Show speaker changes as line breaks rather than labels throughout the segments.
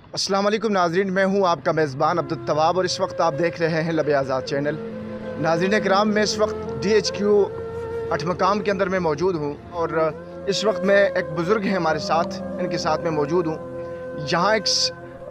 अस्सलाम वालेकुम नाज़रीन, मैं हूं आपका मेज़बान अब्दुल तवाब और इस वक्त आप देख रहे हैं लब आज़ाद चैनल। नाज़रीन किराम, मैं इस वक्त DHQ 8 मकाम के अंदर मैं मौजूद हूं और इस वक्त मैं एक बुज़ुर्ग हैं हमारे साथ, इनके साथ मैं मौजूद हूं। यहाँ एक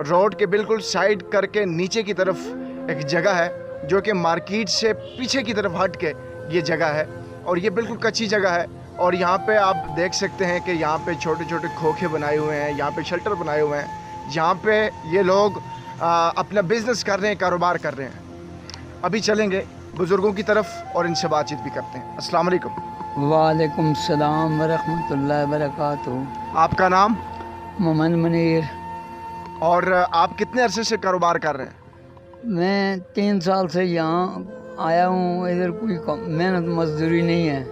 रोड के बिल्कुल साइड करके नीचे की तरफ एक जगह है जो कि मार्केट से पीछे की तरफ हट के ये जगह है और ये बिल्कुल कच्ची जगह है। और यहाँ पे आप देख सकते हैं कि यहाँ पे छोटे छोटे खोखे बनाए हुए हैं, यहाँ पे शेल्टर बनाए हुए हैं, जहाँ पे ये लोग अपना बिज़नेस कर रहे हैं, कारोबार कर रहे हैं। अभी चलेंगे बुज़ुर्गों की तरफ और इनसे बातचीत भी करते हैं। अस्सलाम वालेकुम।
वालेकुम सलाम वरहमतुल्लाहि वबरकातुहू।
आपका नाम?
मोहम्मद मुनीर।
और आप कितने अरसे से कारोबार कर रहे हैं?
मैं 3 साल से यहाँ आया हूँ। इधर कोई मेहनत मजदूरी नहीं है।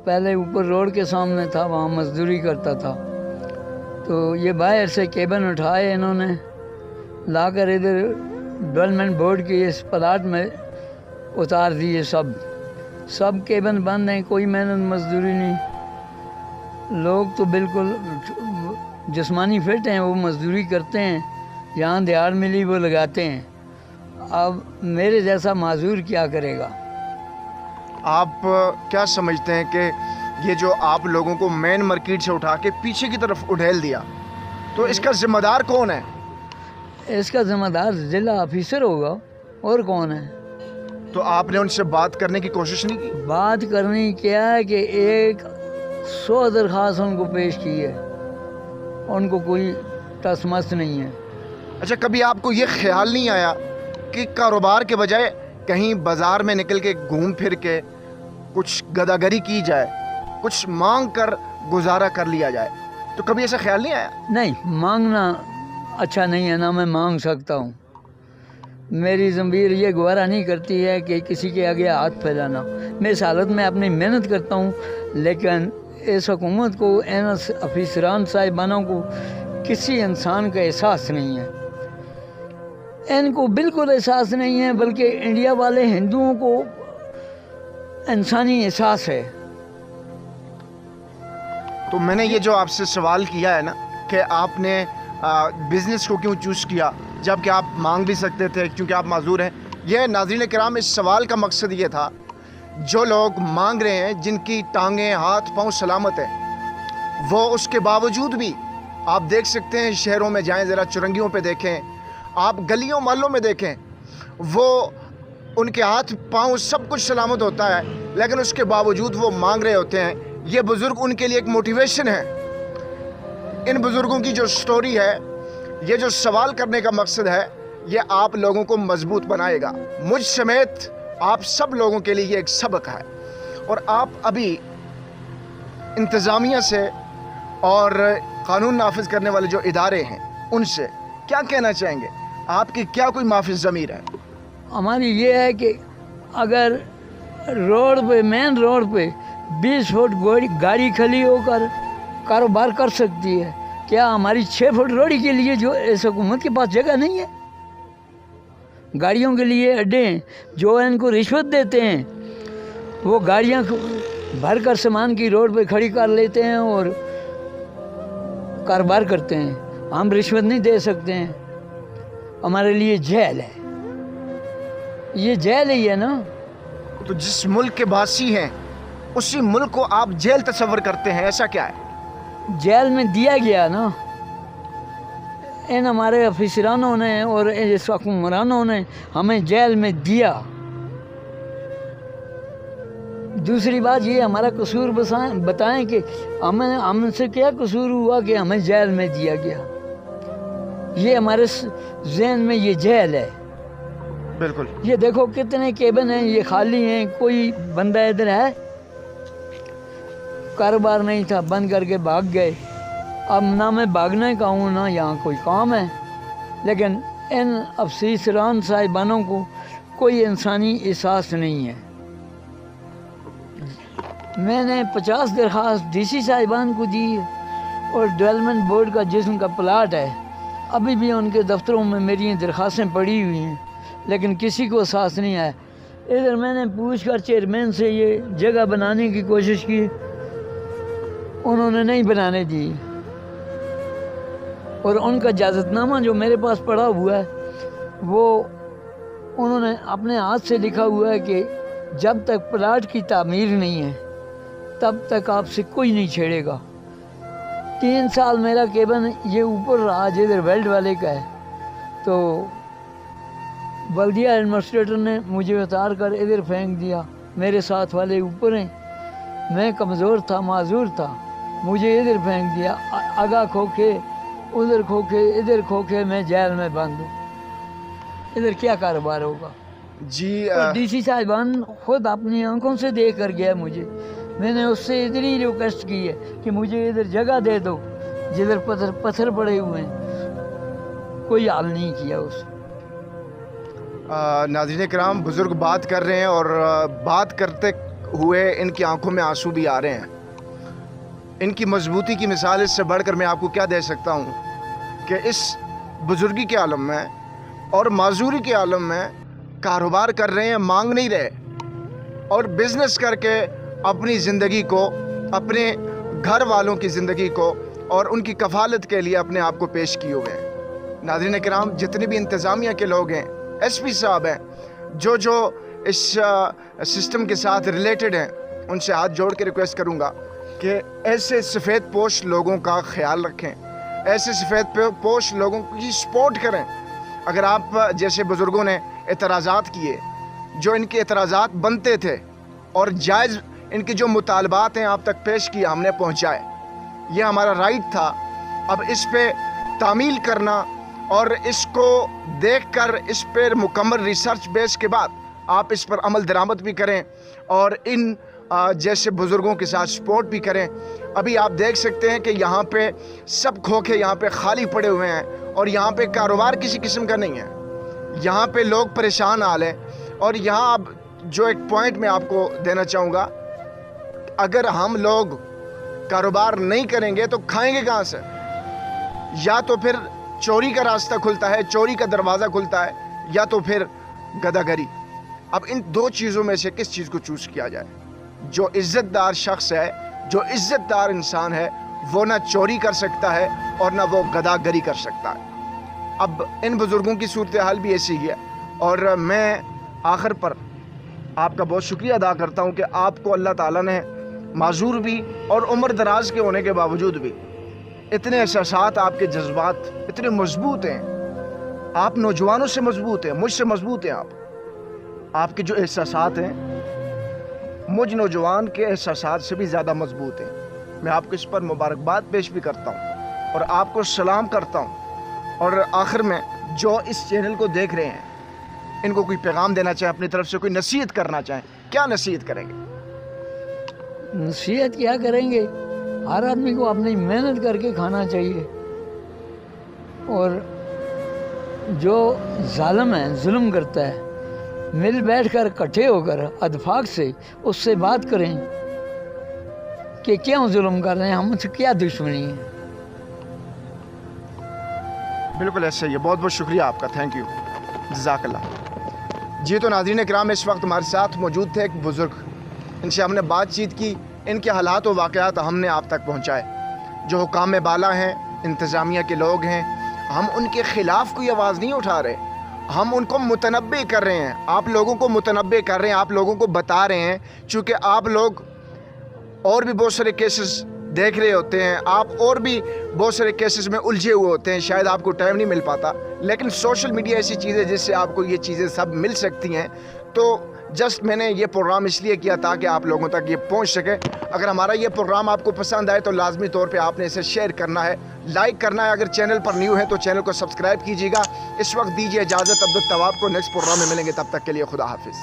पहले ऊपर रोड के सामने था, वहाँ मजदूरी करता था। तो ये बाहर से केबन उठाए इन्होंने, लाकर इधर डेवलपमेंट बोर्ड के इस प्लाट में उतार दिए। सब केबन बंद हैं, कोई मेहनत मजदूरी नहीं। लोग तो बिल्कुल जिस्मानी फिट हैं, वो मजदूरी करते हैं, जहाँ दिहाड़ मिली वो लगाते हैं। अब मेरे जैसा माजूर क्या करेगा?
आप क्या समझते हैं कि ये जो आप लोगों को मेन मार्केट से उठा के पीछे की तरफ उड़ेल दिया, तो इसका ज़िम्मेदार कौन है?
इसका ज़िम्मेदार ज़िला ऑफिसर होगा, और कौन है?
तो आपने उनसे बात करने की कोशिश नहीं की?
बात करनी क्या है कि 100 दरख्वास्त उनको पेश की है, उनको कोई टसमस नहीं है।
अच्छा, कभी आपको ये ख्याल नहीं आया कि कारोबार के बजाय कहीं बाज़ार में निकल के घूम फिर के कुछ गदागरी की जाए, कुछ मांग कर गुजारा कर लिया जाए? तो कभी ऐसा ख्याल नहीं आया?
नहीं, मांगना अच्छा नहीं है ना, मैं मांग सकता हूँ। मेरी ज़मीर ये गवारा नहीं करती है कि किसी के आगे हाथ फैलाना। मैं इस हालत में अपनी मेहनत करता हूँ, लेकिन इस हुकूमत को, इन अफसरान साहिबानों को किसी इंसान का एहसास नहीं है। इनको बिल्कुल एहसास नहीं है, बल्कि इंडिया वाले हिंदुओं को इंसानी एहसास है।
तो मैंने ये जो आपसे सवाल किया है ना कि आपने बिज़नेस को क्यों चूज़ किया जबकि आप मांग भी सकते थे क्योंकि आप माजूर हैं, यह नाज़रीन किराम इस सवाल का मकसद ये था, जो लोग मांग रहे हैं, जिनकी टांगें हाथ पांव सलामत है, वो उसके बावजूद भी आप देख सकते हैं, शहरों में जाएं, ज़रा चुरंगियों पे देखें, आप गलियों मोहल्लों में देखें, वो उनके हाथ पांव सब कुछ सलामत होता है, लेकिन उसके बावजूद वो मांग रहे होते हैं। ये बुज़ुर्ग उनके लिए एक मोटिवेशन है। इन बुज़ुर्गों की जो स्टोरी है, ये जो सवाल करने का मकसद है, ये आप लोगों को मजबूत बनाएगा। मुझ समेत आप सब लोगों के लिए ये एक सबक है। और आप अभी इंतज़ामिया से और कानून नाफिज करने वाले जो इदारे हैं, उनसे क्या कहना चाहेंगे? आपकी क्या कोई माफिज ज़मीर है?
हमारी ये है कि अगर रोड पे, मेन रोड पे 20 फुट गाड़ी खड़ी होकर कारोबार कर सकती है, क्या हमारी 6 फुट रोड के लिए जो इस हुकूमत के पास जगह नहीं है? गाड़ियों के लिए अड्डे हैं, जो इनको रिश्वत देते हैं, वो गाड़ियाँ भर कर सामान की रोड पे खड़ी कर लेते हैं और कारोबार करते हैं। हम रिश्वत नहीं दे सकते हैं, हमारे लिए जेल है। ये जेल ही है ना।
तो जिस मुल्क के वासी हैं, उसी मुल्क को आप जेल तस्वर करते हैं, ऐसा क्या है?
जेल में दिया गया ना, इन हमारे अफसरानों ने और इस हुक्मरानों ने हमें जेल में दिया। दूसरी बात ये, हमारा कसूर बताएं कि हमसे क्या कसूर हुआ कि हमें जेल में दिया गया? ये हमारे ज़हन में ये जेल है।
बिल्कुल।
ये देखो कितने केबिन हैं, ये खाली हैं, कोई बंदा इधर है? कारोबार नहीं था, बंद करके भाग गए। अब ना मैं भागने का हूँ, ना यहाँ कोई काम है, लेकिन इन अफसरान साहिबानों को कोई इंसानी एहसास नहीं है। मैंने 50 दरख्वास्त DC साहिबान को दी है, और डेवलपमेंट बोर्ड का जिसम का प्लाट है, अभी भी उनके दफ्तरों में मेरी दरख्वास्तें पड़ी हुई हैं, लेकिन किसी को एहसास नहीं आया। इधर मैंने पूछ कर चेयरमैन से ये जगह बनाने की कोशिश की, उन्होंने नहीं बनाने दी। اور ان کا اجازتنامہ جو میرے پاس پڑا ہوا ہے وہ انہوں نے اپنے ہاتھ سے لکھا ہوا ہے کہ جب تک پلاٹ کی تعمیر نہیں ہے تب تک آپ سے کوئی نہیں چھیڑے گا۔ 3 سال میرا کیبن یہ اوپر رہا جدھر ویلڈ والے کا ہے، تو بلدیہ ایڈمنسٹریٹر نے مجھے اتار کر ادھر پھینک دیا۔ میرے ساتھ والے اوپر ہیں، میں کمزور تھا، معذور تھا، مجھے ادھر پھینک دیا۔ آگاہ کھوکھے، ادھر کھوکھے، ادھر کھوکھے، میں جیل میں بند ہوں۔ ادھر کیا کاروبار ہوگا؟
جی
ڈی سی صاحبان خود اپنی آنکھوں سے دیکھ کر گیا مجھے۔ میں نے اس سے ادھر ہی ریکویسٹ کی ہے کہ مجھے ادھر جگہ دے دو جدھر پتھر پڑے ہوئے ہیں، کوئی حل نہیں کیا اس۔
ناظرین کرام، بزرگ بات کر رہے ہیں اور بات کرتے ہوئے ان کی آنکھوں میں آنسو بھی آ رہے ہیں۔ ان کی مضبوطی کی مثال اس سے بڑھ کر میں آپ کو کیا دے سکتا ہوں کہ اس بزرگی کے عالم میں اور معذوری کے عالم میں کاروبار کر رہے ہیں، مانگ نہیں رہے، اور بزنس کر کے اپنی زندگی کو، اپنے گھر والوں کی زندگی کو اور ان کی کفالت کے لیے اپنے آپ کو پیش کیے ہوئے ہیں۔ ناظرین کرام، جتنے بھی انتظامیہ کے لوگ ہیں، ایس پی صاحب ہیں، جو اس سسٹم کے ساتھ ریلیٹڈ ہیں، ان سے ہاتھ جوڑ کے ریکویسٹ کروں گا کہ ایسے سفید پوش لوگوں کا خیال رکھیں، ایسے سفید پوش لوگوں کی سپورٹ کریں۔ اگر آپ جیسے بزرگوں نے اعتراضات کیے، جو ان کے اعتراضات بنتے تھے اور جائز ان کے جو مطالبات ہیں آپ تک پیش کیے، ہم نے پہنچائے، یہ ہمارا رائٹ تھا۔ اب اس پہ تعمیل کرنا اور اس کو دیکھ کر اس پہ مکمل ریسرچ بیس کے بعد آپ اس پر عمل درآمد بھی کریں اور ان جیسے بزرگوں کے ساتھ سپورٹ بھی کریں۔ ابھی آپ دیکھ سکتے ہیں کہ یہاں پہ سب کھوکھے یہاں پہ خالی پڑے ہوئے ہیں اور یہاں پہ کاروبار کسی قسم کا نہیں ہے، یہاں پہ لوگ پریشان حال ہیں۔ اور یہاں اب جو ایک پوائنٹ میں آپ کو دینا چاہوں گا، اگر ہم لوگ کاروبار نہیں کریں گے تو کھائیں گے کہاں سے؟ یا تو پھر چوری کا راستہ کھلتا ہے، چوری کا دروازہ کھلتا ہے، یا تو پھر گداگری۔ اب ان دو چیزوں میں سے کس چیز کو چوز کیا جائے؟ جو عزت دار شخص ہے، جو عزت دار انسان ہے، وہ نہ چوری کر سکتا ہے اور نہ وہ گداگری کر سکتا ہے۔ اب ان بزرگوں کی صورتحال بھی ایسی ہی ہے، اور میں آخر پر آپ کا بہت شکریہ ادا کرتا ہوں کہ آپ کو اللہ تعالیٰ نے معذور بھی اور عمر دراز کے ہونے کے باوجود بھی اتنے احساسات، آپ کے جذبات اتنے مضبوط ہیں، آپ نوجوانوں سے مضبوط ہیں، مجھ سے مضبوط ہیں۔ آپ کے جو احساسات ہیں مجھ نوجوان کے احساسات سے بھی زیادہ مضبوط ہیں۔ میں آپ کو اس پر مبارکباد پیش بھی کرتا ہوں اور آپ کو سلام کرتا ہوں۔ اور آخر میں جو اس چینل کو دیکھ رہے ہیں، ان کو کوئی پیغام دینا چاہیں، اپنی طرف سے کوئی نصیحت کرنا چاہیں، کیا نصیحت کریں گے؟
نصیحت کیا کریں گے؟ ہر آدمی کو اپنی محنت کر کے کھانا چاہیے، اور جو ظالم ہے، ظلم کرتا ہے، مل بیٹھ کر اکٹھے ہو کر اتفاق سے اس سے بات کریں کہ کیوں ظلم کر رہے ہیں، ہم سے کیا دشمنی ہے۔
بالکل ایسا ہی ہے۔ بہت بہت شکریہ آپ کا، تھینک یو، جزاک اللہ۔ جی تو ناظرین کرام، اس وقت ہمارے ساتھ موجود تھے ایک بزرگ، ان سے ہم نے بات چیت کی، ان کے حالات و واقعات ہم نے آپ تک پہنچائے۔ جو حکام بالا ہیں، انتظامیہ کے لوگ ہیں، ہم ان کے خلاف کوئی آواز نہیں اٹھا رہے، ہم ان کو متنبع کر رہے ہیں، آپ لوگوں کو متنبع کر رہے ہیں، آپ لوگوں کو بتا رہے ہیں، چونکہ آپ لوگ اور بھی بہت سارے کیسز دیکھ رہے ہوتے ہیں، آپ اور بھی بہت سارے کیسز میں الجھے ہوئے ہوتے ہیں، شاید آپ کو ٹائم نہیں مل پاتا، لیکن سوشل میڈیا ایسی چیز ہے جس سے آپ کو یہ چیزیں سب مل سکتی ہیں۔ تو جسٹ میں نے یہ پروگرام اس لیے کیا تاکہ آپ لوگوں تک یہ پہنچ سکے۔ اگر ہمارا یہ پروگرام آپ کو پسند آئے تو لازمی طور پہ آپ نے اسے شیئر کرنا ہے، لائک کرنا ہے، اگر چینل پر نیو ہے تو چینل کو سبسکرائب کیجیے گا۔ اس وقت دیجیے اجازت، عبدالتواب کو نیکسٹ پروگرام میں ملیں گے، تب تک کے لیے خدا حافظ۔